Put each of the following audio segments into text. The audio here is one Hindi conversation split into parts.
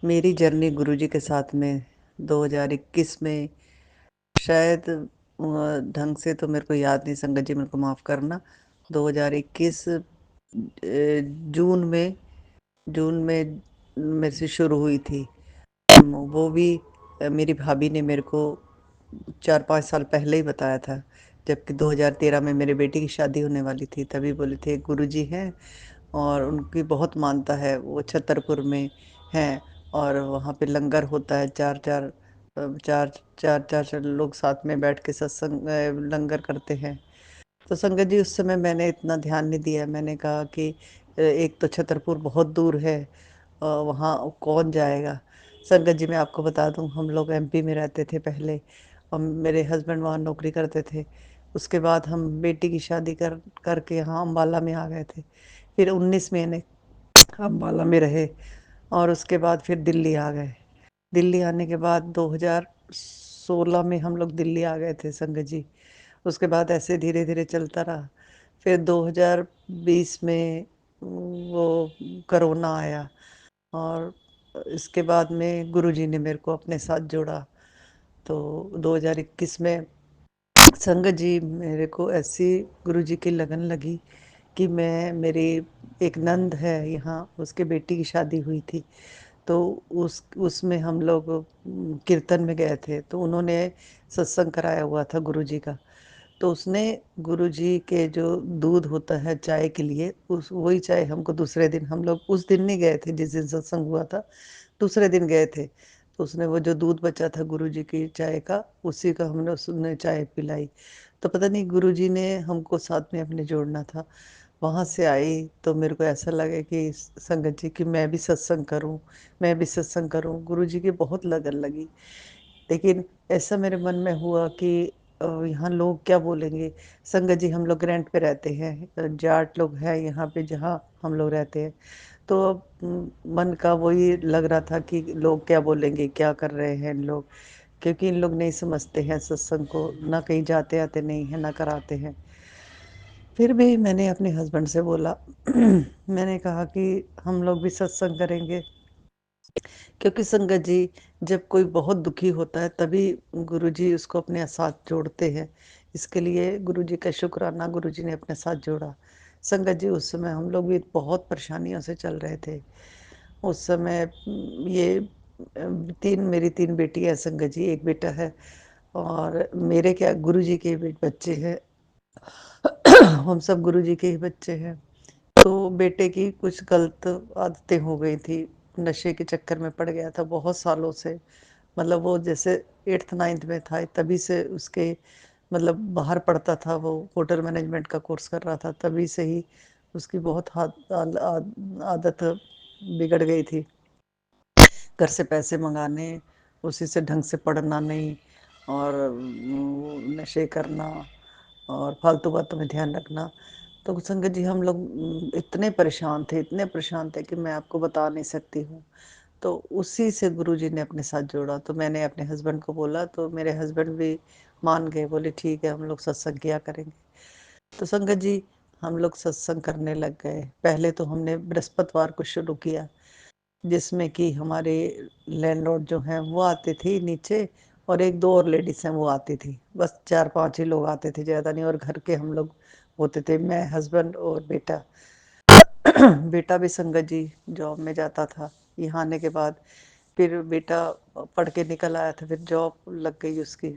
मेरी जर्नी गुरुजी के साथ में 2021 में शायद ढंग से तो मेरे को याद नहीं, संगत जी मेरे को माफ़ करना। 2021 जून में जून में मेरे से शुरू हुई थी। वो भी मेरी भाभी ने मेरे को 4-5 साल पहले ही बताया था, जबकि 2013 में मेरे बेटी की शादी होने वाली थी। तभी बोले थे गुरुजी हैं और उनकी बहुत मानता है, वो छतरपुर में हैं और वहाँ पे लंगर होता है। चार चार चार चार लोग साथ में बैठ के सत्संग लंगर करते हैं। तो संगत जी उस समय मैंने इतना ध्यान नहीं दिया। मैंने कहा कि एक तो छतरपुर बहुत दूर है, वहाँ कौन जाएगा। संगत जी मैं आपको बता दूं, हम लोग एमपी में रहते थे पहले और मेरे हस्बैंड वहाँ नौकरी करते थे। उसके बाद हम बेटी की शादी करके यहाँ अम्बाला में आ गए थे। फिर 19 महीने अम्बाला में रहे और उसके बाद फिर दिल्ली आ गए। दिल्ली आने के बाद 2016 में हम लोग दिल्ली आ गए थे संगत जी। उसके बाद ऐसे धीरे धीरे चलता रहा। फिर 2020 में वो कोरोना आया और इसके बाद में गुरुजी ने मेरे को अपने साथ जोड़ा। तो 2021 में संगत जी मेरे को ऐसी गुरुजी की लगन लगी कि मैं मेरी एक नंद है यहाँ, उसके बेटी की शादी हुई थी। तो उसमें हम लोग कीर्तन में गए थे, तो उन्होंने सत्संग कराया हुआ था गुरुजी का। तो उसने गुरुजी के जो दूध होता है चाय के लिए, उस वही चाय हमको दूसरे दिन, हम लोग उस दिन नहीं गए थे जिस दिन सत्संग हुआ था, दूसरे दिन गए थे। तो उसने वो जो दूध बचा था गुरुजी की चाय का, उसी का हमने उसने चाय पिलाई। तो पता नहीं गुरुजी ने हमको साथ में अपने जोड़ना था। वहाँ से आई तो मेरे को ऐसा लगे कि संगत जी कि मैं भी सत्संग करूं, मैं भी सत्संग करूं। गुरुजी की बहुत लगन लगी। लेकिन ऐसा मेरे मन में हुआ कि यहाँ लोग क्या बोलेंगे। संगत जी हम लोग रेंट पे रहते हैं, जाट लोग हैं यहाँ पे जहाँ हम लोग रहते हैं। तो अब मन का वही लग रहा था कि लोग क्या बोलेंगे, क्या कर रहे हैं इन लोग, क्योंकि इन लोग नहीं समझते हैं सत्संग को, ना कहीं जाते आते नहीं है ना कराते हैं। फिर भी मैंने अपने हस्बैंड से बोला मैंने कहा कि हम लोग भी सत्संग करेंगे, क्योंकि संगत जी जब कोई बहुत दुखी होता है तभी गुरुजी उसको अपने साथ जोड़ते हैं। इसके लिए गुरुजी का शुक्राना, गुरुजी ने अपने साथ जोड़ा। संगत जी उस समय हम लोग भी बहुत परेशानियों से चल रहे थे। उस समय ये मेरी तीन बेटी है संगत जी, एक बेटा है और मेरे क्या गुरुजी के बच्चे हैं। हम सब गुरुजी के ही बच्चे हैं। तो बेटे की कुछ गलत आदतें हो गई थी, नशे के चक्कर में पड़ गया था बहुत सालों से। मतलब वो जैसे 8th 9th में था तभी से उसके, मतलब बाहर पढ़ता था, वो होटल मैनेजमेंट का कोर्स कर रहा था, तभी से ही उसकी बहुत आदत बिगड़ गई थी। घर से पैसे मंगाने, उसी से ढंग से पढ़ना नहीं और नशे करना और फालतू बातों में ध्यान रखना। तो संगत जी हम लोग इतने परेशान थे, इतने परेशान थे कि मैं आपको बता नहीं सकती हूँ। तो उसी से गुरुजी ने अपने साथ जोड़ा। तो मैंने अपने हस्बैंड को बोला तो मेरे हस्बैंड भी मान गए, बोले ठीक है हम लोग सत्संग किया करेंगे। तो संगत जी हम लोग सत्संग करने लग गए। पहले तो हमने बृहस्पतिवार को शुरू किया, जिसमें कि हमारे लैंडलॉर्ड जो हैं वो आते थे नीचे और एक दो और लेडीज हैं वो आती थी। बस 4-5 ही लोग आते थे, ज़्यादा नहीं। और घर के हम लोग होते थे, मैं, हस्बैंड और बेटा। बेटा भी संगत जी जॉब में जाता था। यहाँ आने के बाद फिर बेटा पढ़ के निकल आया था, फिर जॉब लग गई उसकी,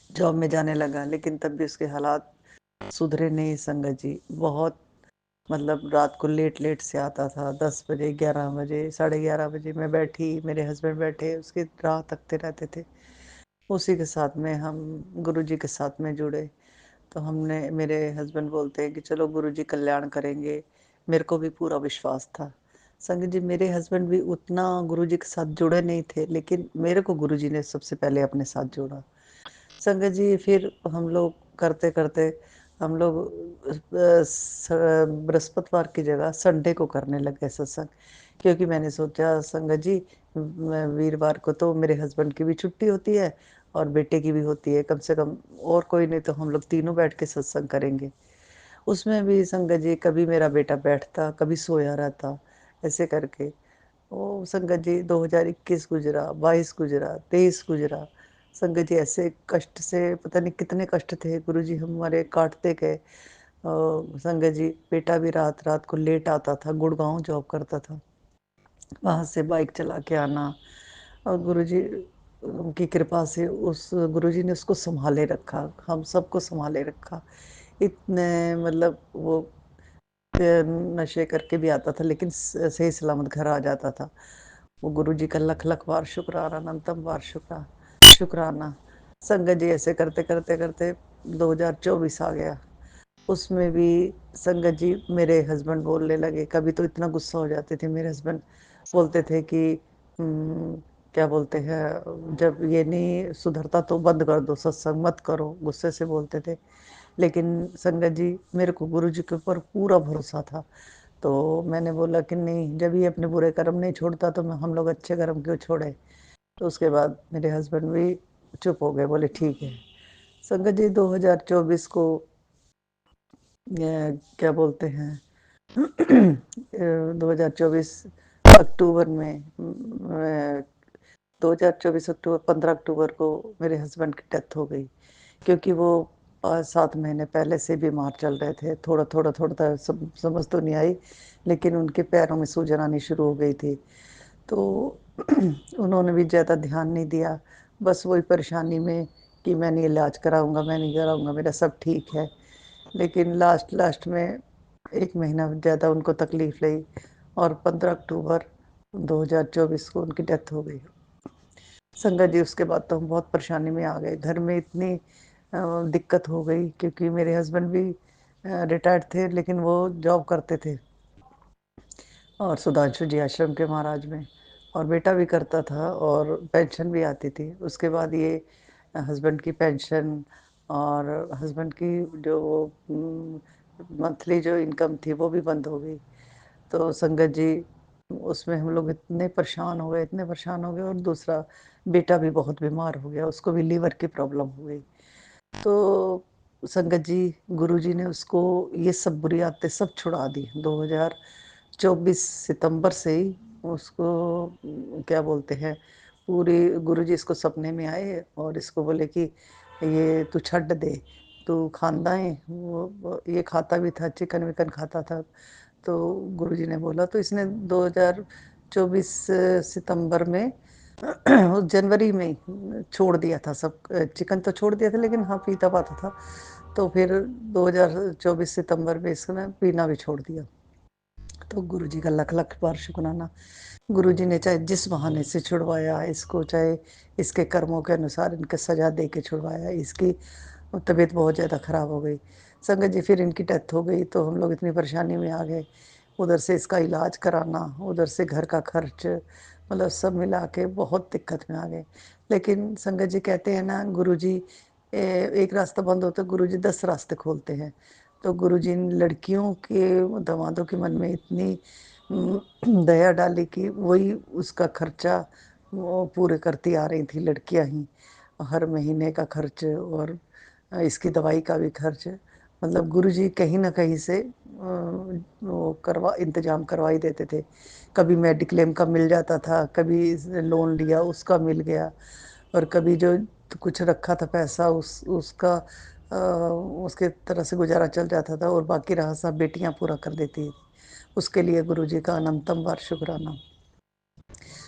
जॉब में जाने लगा। लेकिन तब भी उसके हालात सुधरे नहीं संगत जी। बहुत, मतलब रात को लेट लेट से आता था, 10 बजे, 11 बजे, साढ़े 11 बजे। मैं बैठी, मेरे हस्बैंड बैठे, उसकी राह तकते रहते थे। उसी के साथ में हम गुरुजी के साथ में जुड़े। तो हमने, मेरे हस्बैंड बोलते हैं कि चलो गुरुजी कल्याण करेंगे। मेरे को भी पूरा विश्वास था। संगत जी मेरे हस्बैंड भी उतना गुरुजी के साथ जुड़े नहीं थे, लेकिन मेरे को गुरुजी ने सबसे पहले अपने साथ जोड़ा। संगत जी फिर हम लोग करते करते हम लोग बृहस्पतिवार की जगह संडे को करने लग गए सत्संग। क्योंकि मैंने सोचा संगत जी वीरवार को तो मेरे हस्बैंड की भी छुट्टी होती है और बेटे की भी होती है, कम से कम और कोई नहीं तो हम लोग तीनों बैठ के सत्संग करेंगे। उसमें भी संगत जी कभी मेरा बेटा बैठता, कभी सोया रहता, ऐसे करके ओ संगत जी 2021 गुजरा, 22 गुजरा, 23 गुजरा। संगत जी ऐसे कष्ट से पता नहीं कितने कष्ट थे, गुरुजी हमारे काटते गए। संगत जी बेटा भी रात रात को लेट आता था, गुड़गांव जॉब करता था, वहां से बाइक चला के आना। और गुरुजी की कृपा से उस गुरुजी ने उसको संभाले रखा, हम सबको संभाले रखा। इतने मतलब वो नशे करके भी आता था, लेकिन सही सलामत घर आ जाता था। वो गुरुजी का लख लख बार शुक्राना, अनंतम बार शुक्राना। संगत जी ऐसे करते करते करते 2024 आ गया। उसमें भी संगत जी मेरे हस्बैंड बोलने लगे, कभी तो इतना गुस्सा हो जाते थे मेरे हस्बैंड, बोलते थे कि क्या बोलते हैं, जब ये नहीं सुधरता तो बंद कर दो, सत्संग मत करो, गुस्से से बोलते थे। लेकिन संगत जी मेरे को गुरु जी के ऊपर पूरा भरोसा था। तो मैंने बोला कि नहीं, जब ये अपने बुरे कर्म नहीं छोड़ता तो हम लोग अच्छे कर्म क्यों छोड़े। तो उसके बाद मेरे हस्बैंड भी चुप हो गए, बोले ठीक है। संगत जी 2024 को क्या बोलते हैं 2024 अक्टूबर में 2024 अक्टूबर 15 अक्टूबर को मेरे हस्बैंड की डेथ हो गई। क्योंकि वो 5-7 महीने पहले से बीमार चल रहे थे, थोड़ा थोड़ा थोड़ा समझ तो नहीं आई, लेकिन उनके पैरों में सूजन आनी शुरू हो गई थी। तो उन्होंने भी ज़्यादा ध्यान नहीं दिया, बस वही परेशानी में कि मैं नहीं इलाज कराऊंगा, मैं नहीं कराऊंगा, मेरा सब ठीक है। लेकिन लास्ट लास्ट में 1 महीना ज़्यादा उनको तकलीफ रही, और 15 अक्टूबर 2024 को उनकी डेथ हो गई। संगत जी उसके बाद तो हम बहुत परेशानी में आ गए, घर में इतनी दिक्कत हो गई, क्योंकि मेरे हस्बैंड भी रिटायर्ड थे, लेकिन वो जॉब करते थे और सुधांशु जी आश्रम के महाराज में, और बेटा भी करता था और पेंशन भी आती थी। उसके बाद ये हस्बैंड की पेंशन और हस्बैंड की जो मंथली जो इनकम थी वो भी बंद हो गई। तो संगत जी उसमें हम लोग इतने परेशान हो गए, इतने परेशान हो गए, और दूसरा बेटा भी बहुत बीमार हो गया, उसको भी लीवर की प्रॉब्लम हो गई। तो संगत जी गुरुजी ने उसको ये सब बुरी आदतें सब छुड़ा दी 2024 सितंबर से ही। उसको क्या बोलते हैं, पूरी गुरुजी इसको सपने में आए और इसको बोले कि ये तू छੱਡ दे, तू खांदा है, वो ये खाता भी था, चिकन विकन खाता था। तो गुरुजी ने बोला, तो इसने 2024 सितंबर में उस जनवरी में ही छोड़ दिया था सब। चिकन तो छोड़ दिया था, लेकिन हाँ पीता पाता था। तो फिर 2024 सितंबर में इसने पीना भी छोड़ दिया। तो गुरुजी का लख लख बार शुक्राना। गुरुजी ने चाहे जिस बहाने से छुड़वाया इसको, चाहे इसके कर्मों के अनुसार इनके सजा दे के छुड़वाया, इसकी तबीयत बहुत ज़्यादा खराब हो गई। संगत जी फिर इनकी डेथ हो गई, तो हम लोग इतनी परेशानी में आ गए, उधर से इसका इलाज कराना, उधर से घर का खर्च, मतलब सब मिला के बहुत दिक्कत में आ गए। लेकिन संगत जी कहते हैं ना, गुरुजी एक रास्ता बंद होता है, गुरुजी 10 रास्ते खोलते हैं। तो गुरुजी ने लड़कियों के दामादों के मन में इतनी दया डाली कि वही उसका खर्चा वो पूरे करती आ रही थी लड़कियां ही, हर महीने का खर्च और इसकी दवाई का भी खर्च। मतलब गुरुजी कहीं ना कहीं से वो करवा इंतजाम करवा ही देते थे। कभी मेडिक्लेम का मिल जाता था, कभी लोन लिया उसका मिल गया, और कभी जो कुछ रखा था पैसा उसका उसके तरह से गुजारा चल जाता था, और बाकी रहा सब बेटियां पूरा कर देती। उसके लिए गुरुजी का अनंतम बार शुक्राना।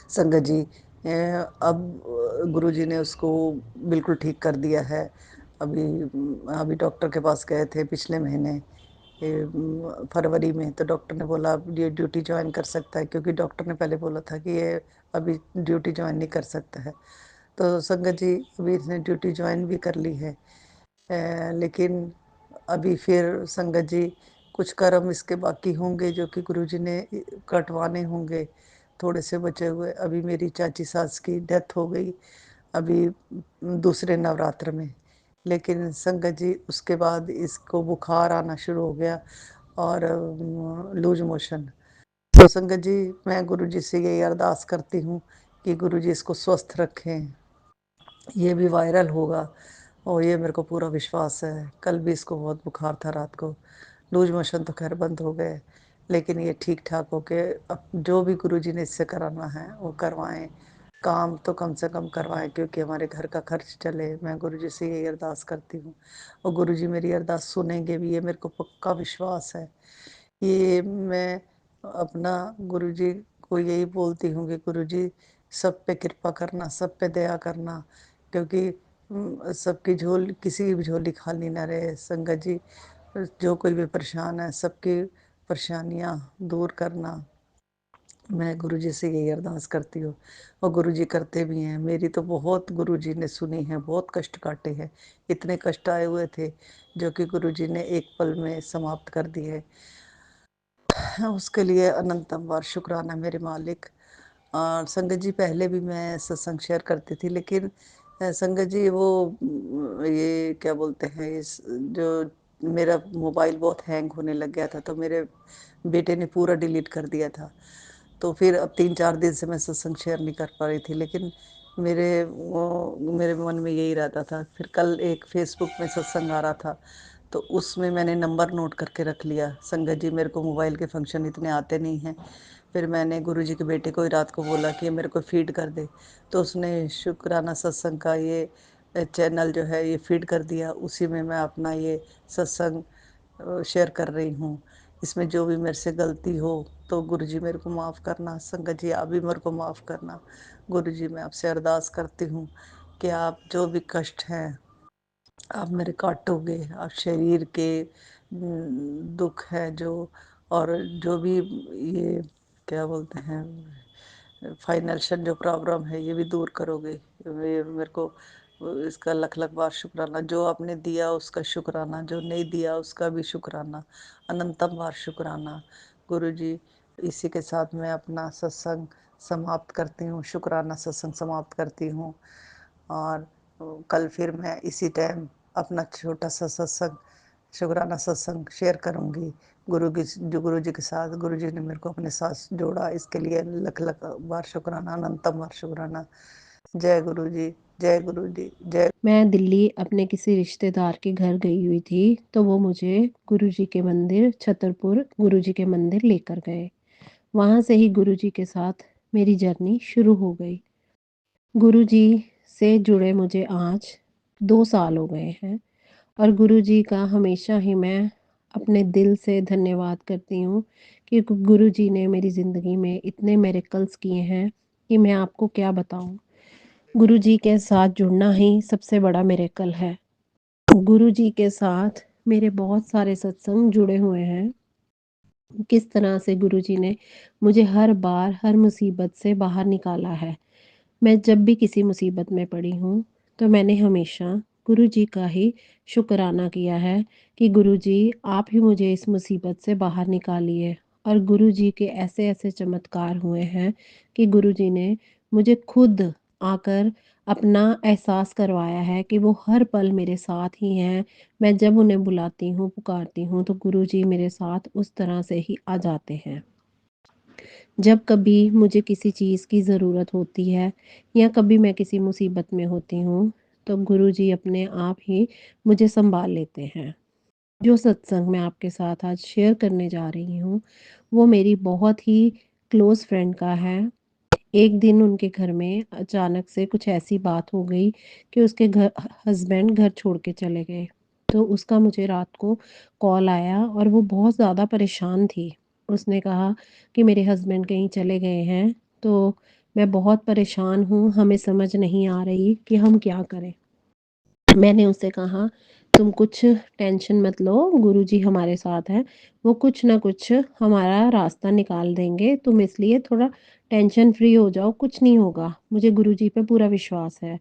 संगत जी अब गुरुजी ने उसको बिल्कुल ठीक कर दिया है। अभी अभी डॉक्टर के पास गए थे पिछले महीने, फरवरी में। तो डॉक्टर ने बोला अब ये ड्यूटी ज्वाइन कर सकता है, क्योंकि डॉक्टर ने पहले बोला था कि ये अभी ड्यूटी ज्वाइन नहीं कर सकता है। तो संगत जी अभी इसने ड्यूटी ज्वाइन भी कर ली है। लेकिन अभी फिर संगत जी कुछ कर्म इसके बाकी होंगे, जो कि गुरुजी ने कटवाने होंगे, थोड़े से बचे हुए। अभी मेरी चाची सास की डेथ हो गई अभी दूसरे नवरात्र में, लेकिन संगत जी उसके बाद इसको बुखार आना शुरू हो गया और लूज मोशन। तो संगत जी मैं गुरुजी से यही अरदास करती हूँ कि गुरुजी इसको स्वस्थ रखें, ये भी वायरल होगा, और ये मेरे को पूरा विश्वास है। कल भी इसको बहुत बुखार था रात को, लूज मोशन तो खैर बंद हो गए, लेकिन ये ठीक ठाक हो के अब जो भी गुरुजी ने इससे कराना है वो करवाएं, काम तो कम से कम करवाएं, क्योंकि हमारे घर का खर्च चले। मैं गुरुजी से यही अरदास करती हूँ, और गुरुजी मेरी अरदास सुनेंगे भी, ये मेरे को पक्का विश्वास है। ये मैं अपना गुरुजी को यही बोलती हूँ कि गुरुजी सब पे कृपा करना, सब पे दया करना, क्योंकि सबकी झोल, किसी की भी झोली खाली ना रहे। संगत जी, जो कोई भी परेशान है, सबकी परेशानियां दूर करना, मैं गुरुजी से यही अरदास करती हूँ। और गुरुजी करते भी हैं। मेरी तो बहुत गुरुजी ने सुनी है, बहुत कष्ट काटे हैं। इतने कष्ट आए हुए थे जो कि गुरुजी ने एक पल में समाप्त कर दिए। उसके लिए अनंतम बार शुक्राना मेरे मालिक। और संगत जी, पहले भी मैं सत्संग शेयर करती थी, लेकिन संगत जी वो ये क्या बोलते हैं, इस जो मेरा मोबाइल बहुत हैंग होने लग गया था, तो मेरे बेटे ने पूरा डिलीट कर दिया था। तो फिर अब 3-4 दिन से मैं सत्संग शेयर नहीं कर पा रही थी, लेकिन मेरे मन में यही रहता था। फिर कल एक फेसबुक में सत्संग आ रहा था, तो उसमें मैंने नंबर नोट करके रख लिया। संगत जी, मेरे को मोबाइल के फंक्शन इतने आते नहीं हैं। फिर मैंने गुरुजी के बेटे को ही रात को बोला कि ये मेरे को फीड कर दे, तो उसने शुक्राना सत्संग का ये चैनल जो है ये फीड कर दिया। उसी में मैं अपना ये सत्संग शेयर कर रही हूँ। इसमें जो भी मेरे से गलती हो तो गुरुजी मेरे को माफ़ करना। संगत जी, आप भी मेरे को माफ़ करना। गुरुजी, मैं आपसे अरदास करती हूँ कि आप जो भी कष्ट हैं आप मेरे काटोगे। आप शरीर के दुख है जो, और जो भी ये क्या बोलते हैं, फाइनेंशियल जो प्रॉब्लम है ये भी दूर करोगे। ये मेरे को इसका लख लख बार शुक्राना। जो आपने दिया उसका शुक्राना, जो नहीं दिया उसका भी शुक्राना, अनंतम बार शुक्राना। गुरु जी, इसी के साथ मैं अपना सत्संग समाप्त करती हूँ, शुक्राना सत्संग समाप्त करती हूँ। और कल फिर मैं इसी टाइम अपना छोटा सा सत्संग, शुक्राना सत्संग शेयर करूंगी गुरु जी के साथ। गुरु जी ने मेरे को अपने साथ जोड़ा, इसके लिए लख लख बार शुक्राना, अनंतम बार शुक्राना। जय गुरु जी, जय गुरु जी, जय। मैं दिल्ली अपने किसी रिश्तेदार के घर गई हुई थी, तो वो मुझे गुरुजी के मंदिर छतरपुर गुरुजी के मंदिर लेकर गए। वहाँ से ही गुरुजी के साथ मेरी जर्नी शुरू हो गई। गुरुजी से जुड़े मुझे आज 2 साल हो गए हैं, और गुरुजी का हमेशा ही मैं अपने दिल से धन्यवाद करती हूँ कि गुरुजी ने मेरी ज़िंदगी में इतने मिरेकल्स किए हैं कि मैं आपको क्या बताऊँ। गुरुजी के साथ जुड़ना ही सबसे बड़ा मिरेकल है। गुरुजी के साथ मेरे बहुत सारे सत्संग जुड़े हुए हैं। किस तरह से गुरुजी ने मुझे हर बार हर मुसीबत से बाहर निकाला है। मैं जब भी किसी मुसीबत में पड़ी हूँ, तो मैंने हमेशा गुरुजी का ही शुक्राना किया है कि गुरुजी आप ही मुझे इस मुसीबत से बाहर निकालिए। और गुरुजी के ऐसे-ऐसे चमत्कार हुए हैं कि गुरुजी ने मुझे खुद आकर अपना एहसास करवाया है कि वो हर पल मेरे साथ ही हैं। मैं जब उन्हें बुलाती हूँ, पुकारती हूँ, तो गुरुजी मेरे साथ उस तरह से ही आ जाते हैं। जब कभी मुझे किसी चीज़ की ज़रूरत होती है, या कभी मैं किसी मुसीबत में होती हूँ, तो गुरुजी अपने आप ही मुझे सँभाल लेते हैं। जो सत्संग मैं आपके साथ आज शेयर करने जा रही हूँ, वो मेरी बहुत ही क्लोज़ फ्रेंड का है। एक दिन उनके घर में अचानक से कुछ ऐसी बात हो गई कि उसके हस्बैंड घर छोड़ के चले गए। तो उसका मुझे रात को कॉल आया, और वो बहुत ज़्यादा परेशान थी। उसने कहा कि मेरे हस्बैंड कहीं चले गए हैं, तो मैं बहुत परेशान हूँ, हमें समझ नहीं आ रही कि हम क्या करें। मैंने उससे कहा, तुम कुछ टेंशन मत लो, गुरुजी हमारे साथ हैं, वो कुछ ना कुछ हमारा रास्ता निकाल देंगे, तुम इसलिए थोड़ा टेंशन फ्री हो जाओ, कुछ नहीं होगा, मुझे गुरुजी पे पूरा विश्वास है।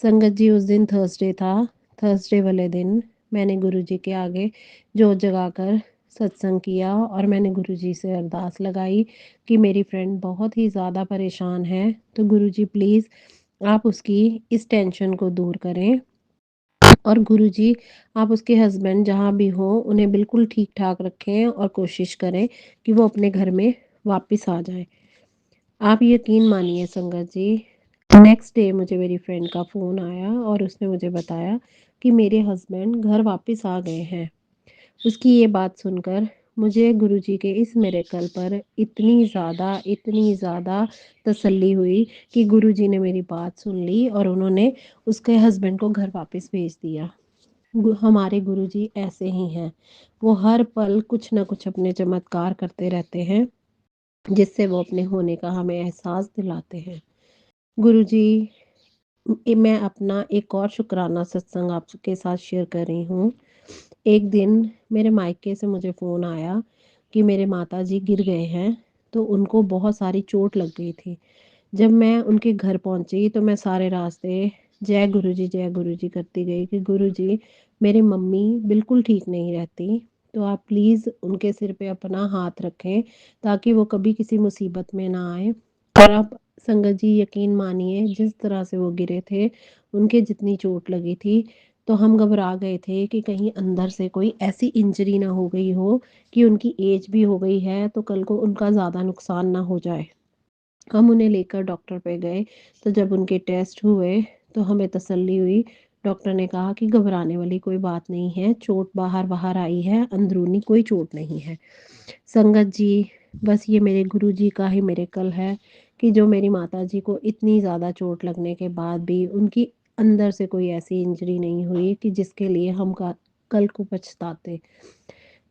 संगत जी, उस दिन थर्सडे था। थर्सडे वाले दिन मैंने गुरुजी के आगे जोत जगाकर सत्संग किया, और मैंने गुरुजी से अरदास लगाई कि मेरी फ्रेंड बहुत ही ज़्यादा परेशान है, तो गुरुजी प्लीज़ आप उसकी इस टेंशन को दूर करें। और गुरुजी, आप उसके हस्बैंड जहाँ भी हों उन्हें बिल्कुल ठीक-ठाक रखें, और कोशिश करें कि वो अपने घर में वापस आ जाएँ। आप यकीन मानिए संगत जी, नेक्स्ट डे मुझे मेरी फ्रेंड का फ़ोन आया, और उसने मुझे बताया कि मेरे हस्बैंड घर वापस आ गए हैं। उसकी ये बात सुनकर मुझे गुरुजी के इस मिरेकल पर इतनी ज़्यादा तसल्ली हुई कि गुरुजी ने मेरी बात सुन ली और उन्होंने उसके हस्बैंड को घर वापस भेज दिया। हमारे गुरुजी ऐसे ही हैं, वो हर पल कुछ ना कुछ अपने चमत्कार करते रहते हैं, जिससे वो अपने होने का हमें एहसास दिलाते हैं। गुरुजी, मैं अपना एक और शुक्राना सत्संग आपके साथ शेयर कर रही हूँ। एक दिन मेरे मायके से मुझे फ़ोन आया कि मेरे माताजी गिर गए हैं, तो उनको बहुत सारी चोट लग गई थी। जब मैं उनके घर पहुंची तो मैं सारे रास्ते जय गुरु जी करती गई कि गुरु जी, मेरी मम्मी बिल्कुल ठीक नहीं रहती, तो आप प्लीज़ उनके सिर पे अपना हाथ रखें ताकि वो कभी किसी मुसीबत में ना आए। और आप संगत जी यकीन मानिए, जिस तरह से वो गिरे थे, उनके जितनी चोट लगी थी, तो हम घबरा गए थे कि कहीं अंदर से कोई ऐसी इंजरी ना हो गई हो कि उनकी एज भी हो गई है तो कल को उनका ज़्यादा नुकसान ना हो जाए। हम उन्हें लेकर डॉक्टर पे गए, तो जब उनके टेस्ट हुए तो हमें तसल्ली हुई। डॉक्टर ने कहा कि घबराने वाली कोई बात नहीं है, चोट बाहर बाहर आई है, अंदरूनी कोई चोट नहीं है। संगत जी, बस ये मेरे गुरुजी का ही मिरेकल है कि जो मेरी माताजी को इतनी ज़्यादा चोट लगने के बाद भी उनकी अंदर से कोई ऐसी इंजरी नहीं हुई कि जिसके लिए हम कल को पछताते।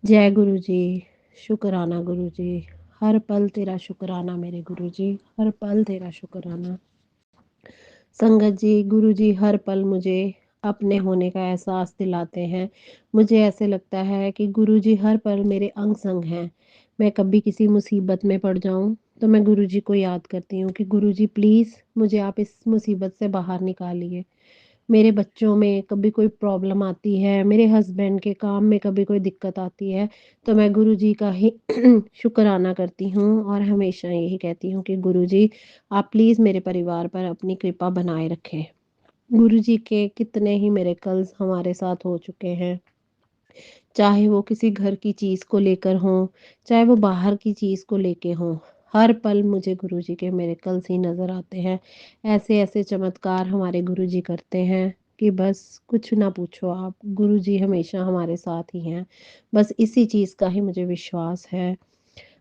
जय गुरुजी, शुक्राना गुरुजी, हर पल तेरा शुक्राना मेरे गुरुजी, हर पल तेरा शुक्राना। संगत जी, गुरुजी हर पल मुझे अपने होने का एहसास दिलाते हैं। मुझे ऐसे लगता है कि गुरुजी हर पल मेरे अंग संग हैं। मैं कभी किसी मुसीबत में पड़ जाऊं तो मैं गुरुजी को याद करती हूँ कि गुरुजी प्लीज़ मुझे आप इस मुसीबत से बाहर निकालिए। मेरे बच्चों में कभी कोई प्रॉब्लम आती है, मेरे हस्बैंड के काम में कभी कोई दिक्कत आती है, तो मैं गुरुजी का ही शुक्राना करती हूँ और हमेशा यही कहती हूँ कि गुरुजी, आप प्लीज़ मेरे परिवार पर अपनी कृपा बनाए रखें। गुरुजी के कितने ही मिरेकल्स हमारे साथ हो चुके हैं। चाहे वो किसी घर की चीज़ को लेकर हों, चाहे वो बाहर की चीज़ को लेके हों, हर पल मुझे गुरुजी के मिरेकल्स ही नज़र आते हैं। ऐसे-ऐसे चमत्कार हमारे गुरुजी करते हैं कि बस कुछ ना पूछो आप, गुरुजी हमेशा हमारे साथ ही हैं। बस इसी चीज़ का ही मुझे विश्वास है।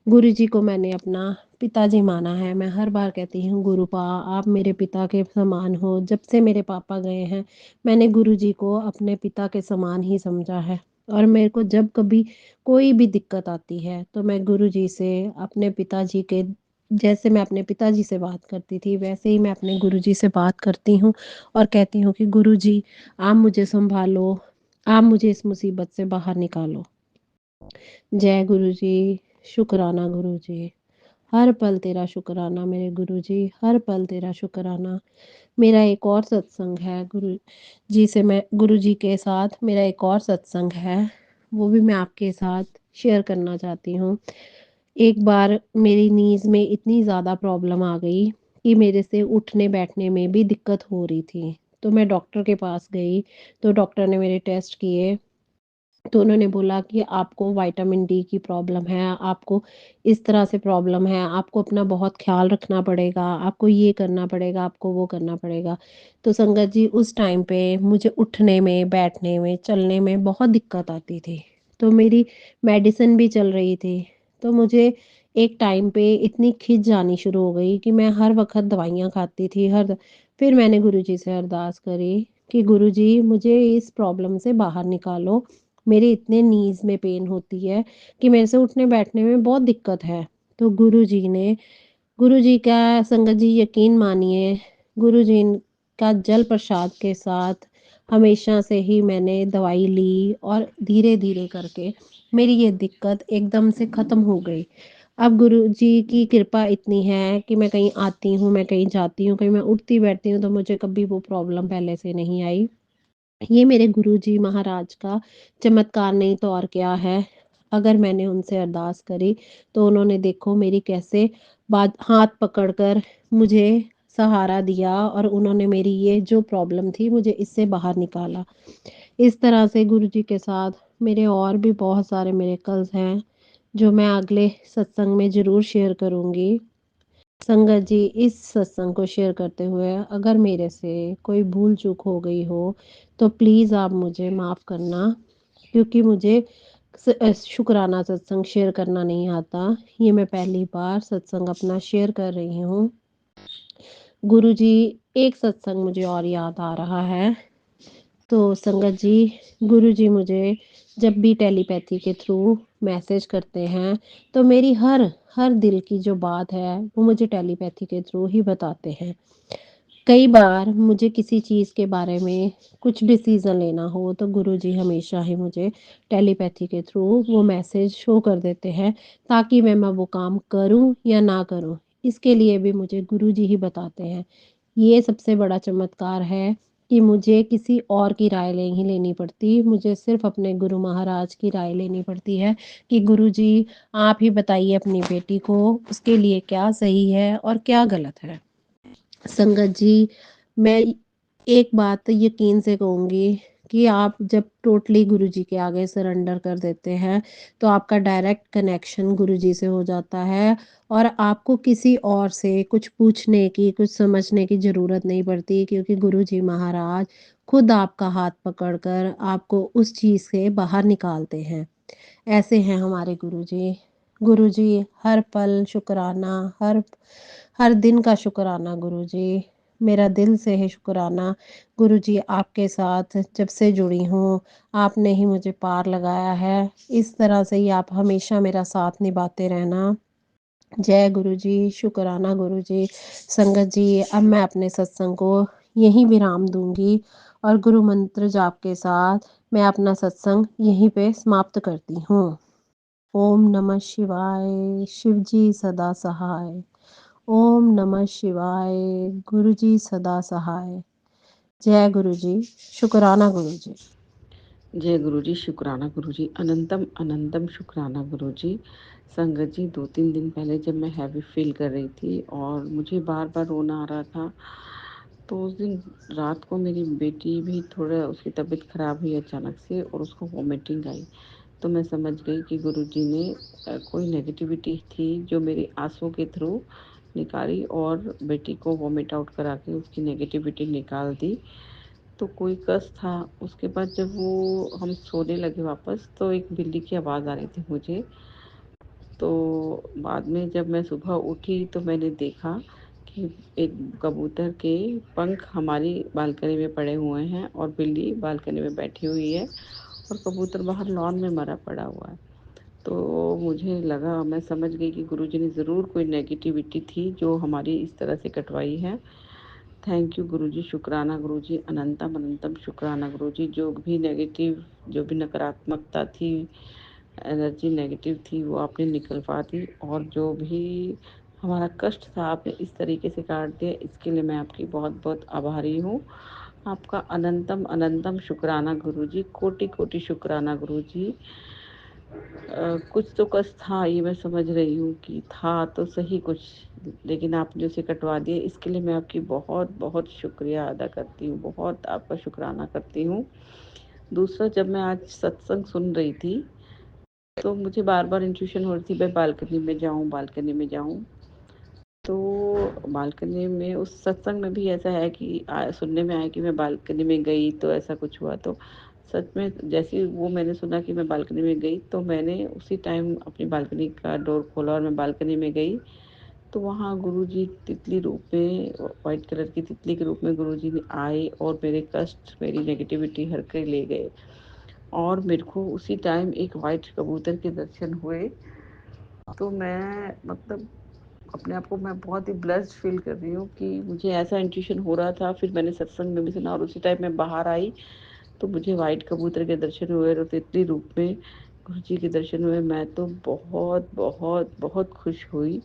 गुरुजी को मैंने अपना पिताजी माना है। मैं हर बार कहती हूँ, गुरुपा आप मेरे पिता के समान हो। जब से मेरे पापा गए हैं, मैंने गुरुजी को अपने पिता के समान ही समझा है। और मेरे को जब कभी कोई भी दिक्कत आती है, तो मैं गुरुजी से अपने पिताजी के जैसे मैं अपने पिताजी से बात करती थी, वैसे ही मैं अपने गुरुजी से बात करती हूँ और कहती हूँ कि गुरुजी, आप मुझे सँभालो, आप मुझे इस मुसीबत से बाहर निकालो। जय गुरुजी, शुक्राना गुरुजी, हर पल तेरा शुक्राना मेरे गुरुजी, हर पल तेरा शुक्राना। मेरा एक और सत्संग है गुरु जी से, मैं गुरुजी के साथ मेरा एक और सत्संग है, वो भी मैं आपके साथ शेयर करना चाहती हूँ। एक बार मेरी नीज़ में इतनी ज़्यादा प्रॉब्लम आ गई कि मेरे से उठने बैठने में भी दिक्कत हो रही थी। तो मैं डॉक्टर के पास गई, तो डॉक्टर ने मेरे टेस्ट किए, तो उन्होंने बोला कि आपको विटामिन डी की प्रॉब्लम है, आपको इस तरह से प्रॉब्लम है, आपको अपना बहुत ख़्याल रखना पड़ेगा, आपको ये करना पड़ेगा, आपको वो करना पड़ेगा। तो संगत जी, उस टाइम पे मुझे उठने में, बैठने में, चलने में बहुत दिक्कत आती थी। तो मेरी मेडिसिन भी चल रही थी। तो मुझे एक टाइम पे इतनी खिच जानी शुरू हो गई कि मैं हर वक़्त दवाइयाँ खाती थी, फिर मैंने गुरुजी से अरदास करी कि गुरुजी, मुझे इस प्रॉब्लम से बाहर निकालो। मेरे इतने नीज़ में पेन होती है कि मेरे से उठने बैठने में बहुत दिक्कत है। तो गुरुजी का संगत जी यकीन मानिए, गुरुजी का जल प्रसाद के साथ हमेशा से ही मैंने दवाई ली और धीरे-धीरे करके मेरी ये दिक्कत एकदम से ख़त्म हो गई। अब गुरुजी की कृपा इतनी है कि मैं कहीं आती हूँ, मैं कहीं जाती हूँ, कहीं मैं उठती बैठती हूँ तो मुझे कभी वो प्रॉब्लम पहले से नहीं आई। ये मेरे गुरुजी महाराज का चमत्कार नहीं तो और क्या है। अगर मैंने उनसे अरदास करी तो उन्होंने देखो मेरी कैसे बात हाथ पकड़कर मुझे सहारा दिया और उन्होंने मेरी ये जो प्रॉब्लम थी मुझे इससे बाहर निकाला। इस तरह से गुरुजी के साथ मेरे और भी बहुत सारे मिरेकल्स हैं, जो मैं अगले सत्संग में ज़रूर शेयर करूँगी। संगत जी, इस सत्संग को शेयर करते हुए अगर मेरे से कोई भूल चूक हो गई हो तो प्लीज़ आप मुझे माफ़ करना, क्योंकि मुझे शुक्राना सत्संग शेयर करना नहीं आता। ये मैं पहली बार सत्संग अपना शेयर कर रही हूँ। गुरुजी, एक सत्संग मुझे और याद आ रहा है। तो संगत जी, गुरुजी मुझे जब भी टेलीपैथी के थ्रू मैसेज करते हैं, तो मेरी हर हर दिल की जो बात है वो मुझे टेलीपैथी के थ्रू ही बताते हैं। कई बार मुझे किसी चीज़ के बारे में कुछ डिसीज़न लेना हो तो गुरुजी हमेशा ही मुझे टेलीपैथी के थ्रू वो मैसेज शो कर देते हैं, ताकि मैं वो काम करूँ या ना करूँ, इसके लिए भी मुझे गुरुजी ही बताते हैं। ये सबसे बड़ा चमत्कार है कि मुझे किसी और की राय नहीं लेनी पड़ती, मुझे सिर्फ़ अपने गुरु महाराज की राय लेनी पड़ती है कि गुरुजी, आप ही बताइए अपनी बेटी को उसके लिए क्या सही है और क्या गलत है। संगत जी, मैं एक बात तो यकीन से कहूँगी कि आप जब टोटली गुरुजी के आगे सरेंडर कर देते हैं, तो आपका डायरेक्ट कनेक्शन गुरुजी से हो जाता है और आपको किसी और से कुछ पूछने की, कुछ समझने की ज़रूरत नहीं पड़ती, क्योंकि गुरुजी महाराज खुद आपका हाथ पकड़कर आपको उस चीज़ से बाहर निकालते हैं। ऐसे हैं हमारे गुरुजी। गुरुजी, हर पल शुक्राना, हर हर दिन का शुक्राना गुरुजी। मेरा दिल से है शुक्राना गुरुजी, आपके साथ जब से जुड़ी हूँ, आपने ही मुझे पार लगाया है। इस तरह से ही आप हमेशा मेरा साथ निभाते रहना। जय गुरुजी, शुक्राना गुरुजी। संगत जी, अब मैं अपने सत्संग को यहीं विराम दूँगी और गुरु मंत्र जाप के साथ मैं अपना सत्संग यहीं पे समाप्त करती हूँ। ओम नमः शिवाय, शिव जी सदा सहाय। ओम नमः शिवाय, गुरु जी सदा सहाय। जय गुरु जी, शुक्राना गुरु जी। जय गुरु जी, शुक्राना गुरु जी, अनंतम अनंतम शुक्राना गुरु जी। संगत जी, 2-3 दिन पहले जब मैं हैवी फील कर रही थी और मुझे बार बार रोना आ रहा था, तो उस दिन रात को मेरी बेटी भी थोड़ा उसकी तबीयत खराब हुई अचानक से और उसको वॉमिटिंग आई। तो मैं समझ गई कि गुरुजी ने कोई नेगेटिविटी थी जो मेरी आंसू के थ्रू निकाली और बेटी को वॉमिट आउट करा के उसकी नेगेटिविटी निकाल दी। तो कोई कष्ट था। उसके बाद जब वो हम सोने लगे वापस, तो एक बिल्ली की आवाज़ आ रही थी मुझे। तो बाद में जब मैं सुबह उठी तो मैंने देखा कि एक कबूतर के पंख हमारी बालकनी में पड़े हुए हैं और बिल्ली बालकनी में बैठी हुई है और कबूतर बाहर लॉन में मरा पड़ा हुआ है। तो मुझे लगा, मैं समझ गई कि गुरुजी ने ज़रूर कोई नेगेटिविटी थी जो हमारी इस तरह से कटवाई है। थैंक यू गुरुजी, शुक्राना गुरुजी, अनंतम अनंतम शुक्राना गुरुजी। जो भी नेगेटिव, जो भी नकारात्मकता थी, एनर्जी नेगेटिव थी, वो आपने निकलवा दी और जो भी हमारा कष्ट था आपने इस तरीके से काट दिया, इसके लिए मैं आपकी बहुत बहुत आभारी हूँ। आपका अनंतम अनंतम शुक्राना गुरुजी, कोटि कोटि शुक्राना गुरुजी। कुछ तो कष्ट था, ये मैं समझ रही हूँ कि था तो सही कुछ, लेकिन आपने उसे कटवा दिया, इसके लिए मैं आपकी बहुत बहुत शुक्रिया अदा करती हूँ, बहुत आपका शुक्राना करती हूँ। दूसरा, जब मैं आज सत्संग सुन रही थी तो मुझे बार बार इंट्यूशन हो रही थी, मैं बालकनी में जाऊँ, बालकनी में जाऊँ। तो बालकनी में उस सत्संग में भी ऐसा है कि सुनने में आया कि मैं बालकनी में गई तो ऐसा कुछ हुआ। तो सच में जैसे ही वो मैंने सुना कि मैं बालकनी में गई, तो मैंने उसी टाइम अपनी बालकनी का डोर खोला और मैं बालकनी में गई। तो वहाँ गुरुजी तितली रूप में, वाइट कलर की तितली के रूप में गुरुजी ने आए और मेरे कष्ट, मेरी नेगेटिविटी हर के ले गए और मेरे को उसी टाइम एक वाइट कबूतर के दर्शन हुए। तो मैं मतलब अपने आप को मैं बहुत ही ब्लेस्ड फील कर रही हूँ कि मुझे ऐसा इंट्यूशन हो रहा था। फिर मैंने सत्संग में भी सुना और उसी टाइम मैं बाहर आई तो मुझे वाइट कबूतर के दर्शन हुए और तितली रूप में गुरु जी के दर्शन हुए। मैं तो बहुत बहुत बहुत खुश हुई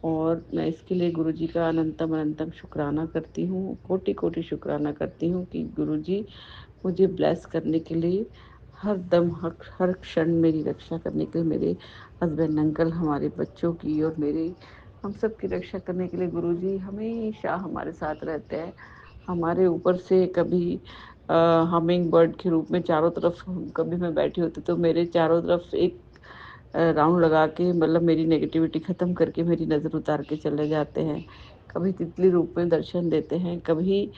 और मैं इसके लिए गुरु जी का अनंतम अनंतम शुक्राना करती हूँ, कोटि कोटि शुक्राना करती हूँ कि गुरु जी मुझे ब्लेस करने के लिए हर दम, हर क्षण मेरी रक्षा करने के लिए, मेरे हस्बैंड अंकल, हमारे बच्चों की और मेरे, हम सब की रक्षा करने के लिए गुरुजी हमेशा हमारे साथ रहते हैं। हमारे ऊपर से कभी हमिंग बर्ड के रूप में चारों तरफ, कभी मैं बैठी होती तो मेरे चारों तरफ एक राउंड लगा के, मतलब मेरी नेगेटिविटी ख़त्म करके मेरी नज़र उतार के चले जाते हैं। कभी तितली रूप में दर्शन देते हैं, कभी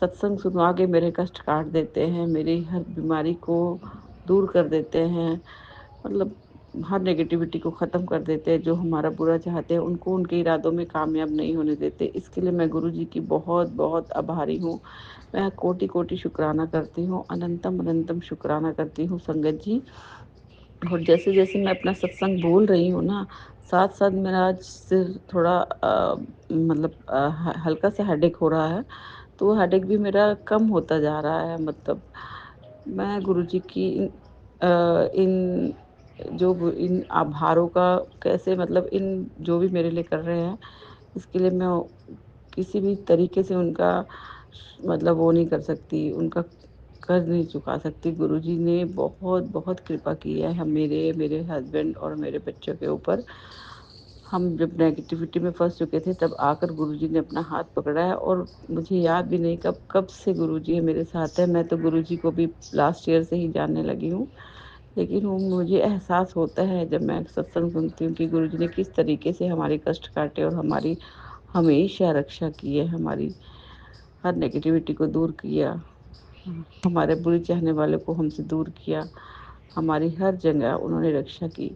सत्संग सुनवा के मेरे कष्ट काट देते हैं, मेरी हर बीमारी को दूर कर देते हैं। मतलब हर नेगेटिविटी को ख़त्म कर देते हैं, जो हमारा बुरा चाहते हैं उनको उनके इरादों में कामयाब नहीं होने देते। इसके लिए मैं गुरुजी की बहुत बहुत आभारी हूँ। मैं कोटि-कोटि शुक्राना करती हूँ, अनंतम अनंतम शुक्राना करती हूँ संगत जी। और जैसे-जैसे मैं अपना सत्संग बोल रही हूँ ना, साथ-साथ मेरा आज सिर थोड़ा मतलब हल्का सा हेडेक हो रहा है, तो वो हेडेक भी मेरा कम होता जा रहा है। मतलब मैं गुरुजी की इन इन आभारों का कैसे, मतलब इन जो भी मेरे लिए कर रहे हैं, इसके लिए मैं किसी भी तरीके से उनका मतलब वो नहीं कर सकती, उनका कर्ज़ नहीं चुका सकती। गुरुजी ने बहुत-बहुत कृपा की है हम मेरे हस्बैंड और मेरे बच्चों के ऊपर। हम जब नेगेटिविटी में फँस चुके थे, तब आकर गुरुजी ने अपना हाथ पकड़ा है, और मुझे याद भी नहीं कब कब से गुरुजी मेरे साथ है। मैं तो गुरुजी को भी लास्ट ईयर से ही जानने लगी हूँ। लेकिन वो मुझे एहसास होता है जब मैं सत्संग सुनती हूँ कि गुरुजी ने किस तरीके से हमारे कष्ट काटे और हमारी हमेशा रक्षा की है, हमारी हर नेगेटिविटी को दूर किया, हमारे बुरे चाहने वालों को हमसे दूर किया, हमारी हर जगह उन्होंने रक्षा की।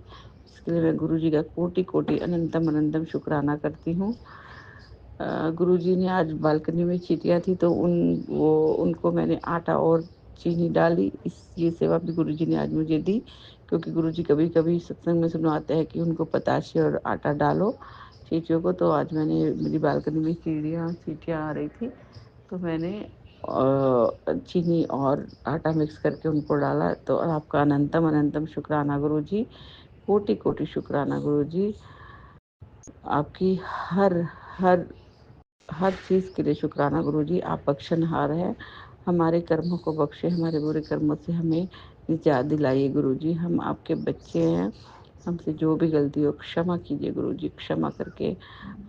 इसके लिए मैं गुरुजी का कोटि-कोटि अनंतम अनंतम शुक्राना करती हूँ। गुरुजी ने आज बालकनी में चींटियाँ थी, तो उनको मैंने आटा और चीनी डाली, ये सेवा भी गुरुजी ने आज मुझे दी, क्योंकि गुरुजी कभी-कभी सत्संग में सुनाते हैं कि उनको पताशे और आटा डालो चींटियों को। तो आज मैंने मेरी बालकनी में चींटियाँ आ रही थी, तो मैंने चीनी और आटा मिक्स करके उनको डाला। तो आपका अनंतम अनंतम शुक्राना गुरुजी, कोटि-कोटि शुक्राना गुरुजी। आपकी हर हर हर चीज़ के लिए शुक्राना गुरुजी, आप बख्शनहार हैं। हमारे कर्मों को बख्शे, हमारे बुरे कर्मों से हमें निजात दिलाइए गुरुजी। हम आपके बच्चे हैं, हमसे जो भी गलती हो क्षमा कीजिए गुरुजी। क्षमा करके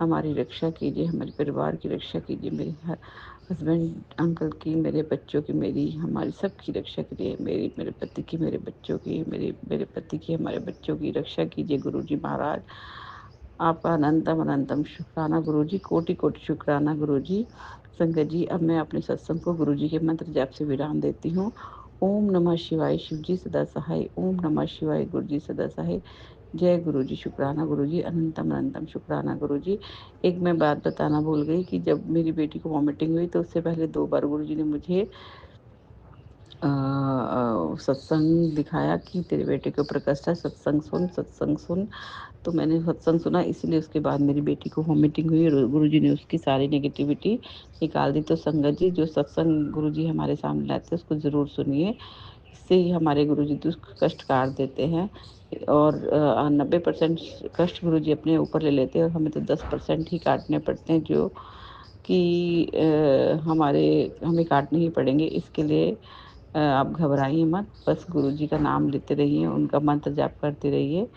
हमारी रक्षा कीजिए, हमारे परिवार की रक्षा कीजिए, मेरे हस्बैंड अंकल की, मेरे बच्चों की, मेरी हमारी सबकी रक्षा कीजिए। मेरे पति की, मेरे बच्चों की, मेरे पति की, हमारे बच्चों की रक्षा कीजिए गुरुजी महाराज। आपका अनंतम अनंतम शुक्राना गुरुजी, कोटि-कोटि शुक्राना गुरुजी। संगत जी, अब मैं अपने सत्संग को गुरुजी के मंत्र जाप से विराम देती हूँ। ओम नमः शिवाय, शिवजी सदा सहाय। ओम नमः शिवाय, गुरुजी सदा सहाय। जय गुरुजी, शुक्राना गुरुजी, अनंतम अनंतम शुक्राना गुरुजी। एक मैं बात बताना भूल गई कि जब मेरी बेटी को वॉमिटिंग हुई, तो उससे पहले 2 बार गुरुजी ने मुझे सत्संग दिखाया कि तेरे बेटे के ऊपर कष्ट है, सत्संग सुन। तो मैंने सत्संग सुना, इसीलिए उसके बाद मेरी बेटी को वॉमिटिंग हुई और गुरुजी ने उसकी सारी नेगेटिविटी निकाल दी। तो संगत जी, जो सत्संग गुरुजी हमारे सामने लाते हैं उसको ज़रूर सुनिए। इससे ही हमारे गुरुजी दुष्ट कष्ट काट देते हैं, और 90% कष्ट गुरुजी अपने ऊपर ले लेते हैं, और हमें तो 10% ही काटने पड़ते हैं, जो कि हमें काटने ही पड़ेंगे। इसके लिए आप घबराइए मत, बस गुरुजी का नाम लेते रहिए, उनका मंत्र जाप करते रहिए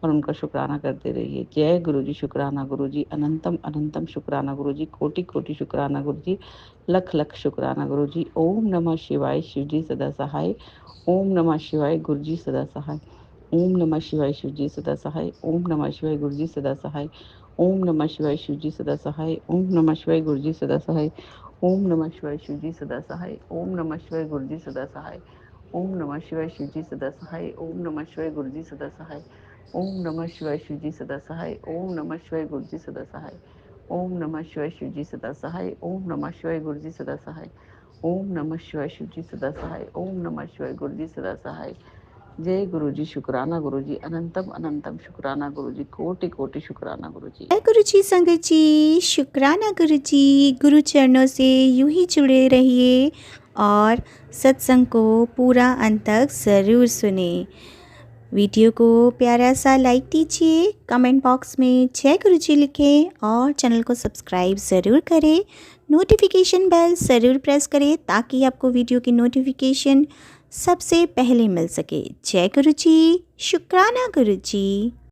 और उनका शुक्राना करते रहिए। जय गुरुजी, शुक्राना गुरुजी, अनंतम अनंतम शुक्राना गुरुजी, कोटि-कोटि शुक्राना गुरुजी, लख-लख शुक्राना गुरुजी। ओम नमः शिवाय, शिवजी सदा सहाय। ओम नमः शिवाय, गुरुजी सदा सहाय। ओम नमः शिवाय, शिवजी सदा सहाय। ओम नमः शिवाय, गुरुजी सदा सहाय। ओम नमः शिवाय, शिवजी सदा सहाय। ओम नमः शिवाय, गुरुजी सदा सहाय। ओम नमः शिवाय, शिवजी सदा सहाय। ओम नमः शिवाय, गुरुजी सदा सहाय। ओम नमः शिवाय, शिवजी सदा सहाय। ओम नमः शिवाय, गुरुजी सदा सहाय। ओम नमः शिवाय, शिवजी सदा सहाय। ओम नमः शिवाय, गुरुजी सदा सहाय। ओम नमः शिवाय, शिवजी सदा सहाय। ओम नमः शिवाय, गुरुजी सदा सहाय। ओम नमः शिवाय, शिवजी सदा सहाय। ओम नमः शिवाय, गुरुजी सदा सहाय। जय गुरुजी, शुक्राना गुरुजी, अनंतम अनंतम शुक्राना गुरुजी, कोटि-कोटि शुक्राना गुरुजी। जय गुरु जी, संगत जी, शुक्राना गुरु जी। गुरु चरणों से यूं ही जुड़े रहिए और सत्संग को पूरा अंत तक ज़रूर सुने। वीडियो को प्यारा सा लाइक दीजिए, कमेंट बॉक्स में जय गुरु जी लिखें और चैनल को सब्सक्राइब ज़रूर करें। नोटिफिकेशन बेल ज़रूर प्रेस करें ताकि आपको वीडियो की नोटिफिकेशन सबसे पहले मिल सके। जय गुरु जी, शुक्राना गुरु जी।